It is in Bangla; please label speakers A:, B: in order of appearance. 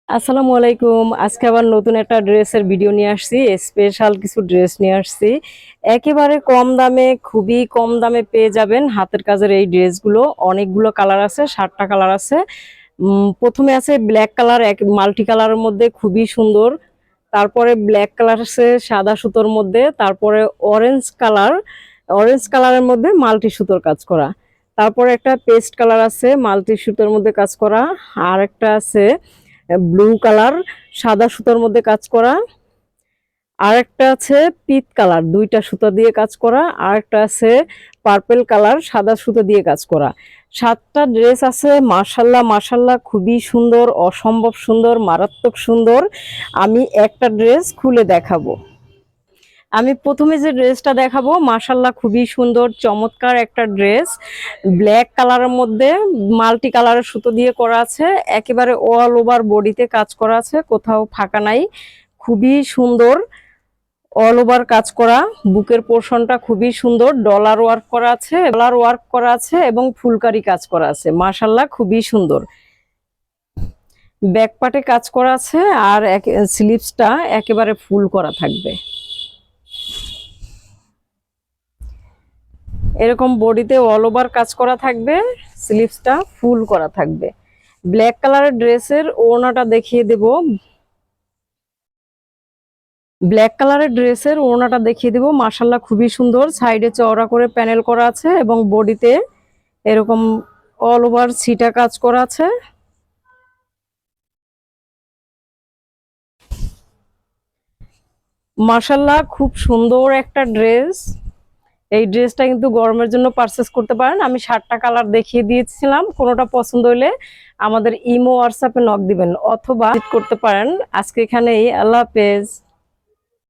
A: আসসালামু আলাইকুম। আজকে আবার নতুন একটা ড্রেসের ভিডিও নিয়ে আসছি। স্পেশাল কিছু ড্রেস নিয়ে আসছি। একেবারে কম দামে, খুবই কম দামে পেয়ে যাবেন হাতের কাজের এই ড্রেসগুলো। অনেকগুলো কালার আছে, 7টা কালার আছে। প্রথমে আছে ব্ল্যাক কালার, এক মাল্টি কালারের মধ্যে খুবই সুন্দর। তারপরে ব্ল্যাক কালার আছে সাদা সুতোর মধ্যে। তারপরে অরেঞ্জ কালার, অরেঞ্জ কালারের মধ্যে মাল্টি সুতোর কাজ করা। তারপরে একটা পেস্ট কালার আছে মাল্টি সুতোর মধ্যে কাজ করা। আর একটা আছে ব্লু কালার, সাদা সুতোর মধ্যে কাজ করা। আর একটা আছে পিত কালার, দুইটা সুতো দিয়ে কাজ করা। আর একটা আছে পার্পল কালার, সাদা সুতো দিয়ে কাজ করা। 7টা ড্রেস আছে। মাশাল্লাহ মাশাল্লাহ, খুবই সুন্দর, অসম্ভব সুন্দর, মারাত্মক সুন্দর। আমি একটা ড্রেস খুলে দেখাবো। আমি প্রথমে যে ড্রেসটা দেখাবো, মাশাল্লাহ খুবই সুন্দর, চমৎকার একটা ড্রেস। ব্ল্যাক কালারের মধ্যে মাল্টি কালারের সুতো দিয়ে করা আছে। একেবারে অল ওভার বডিতে কাজ করা আছে, কোথাও ফাঁকা নাই। খুবই সুন্দর, অল ওভার কাজ করা। বুকের পোর্শনটা খুবই সুন্দর, ডলার ওয়ার্ক করা আছে, ডলার ওয়ার্ক করা আছে এবং ফুলকারি কাজ করা আছে। মাশাল্লাহ খুবই সুন্দর। ব্যাক পার্টে কাজ করা আছে আর স্লিভসটা একেবারে ফুল করা থাকবে। এরকম বডিতে অল ওভার কাজ করা থাকবে, স্লিভসটা ফুল করা থাকবে। ব্ল্যাক কালারের ড্রেসের ওড়নাটা দেখিয়ে দেব। ব্ল্যাক কালারের ড্রেসের ওড়নাটা দেখিয়ে দেব। মাশাল্লাহ খুবই সুন্দর, সাইডে চওড়া করে প্যানেল করা আছে এবং বডিতে এরকম অল ওভার ছিটা কাজ করা আছে। মাশাল্লাহ খুব সুন্দর একটা ড্রেস। এই ড্রেসটা কিন্তু গরমের জন্য পারচেস করতে পারেন। আমি 7টা কালার দেখিয়ে দিয়েছিলাম, কোনোটা পছন্দ হলে আমাদের ইমো হোয়াটসঅ্যাপে নক দিবেন অথবা ভিজিট করতে পারেন। আজকে এখানেই, আল্লাহ হাফেজ।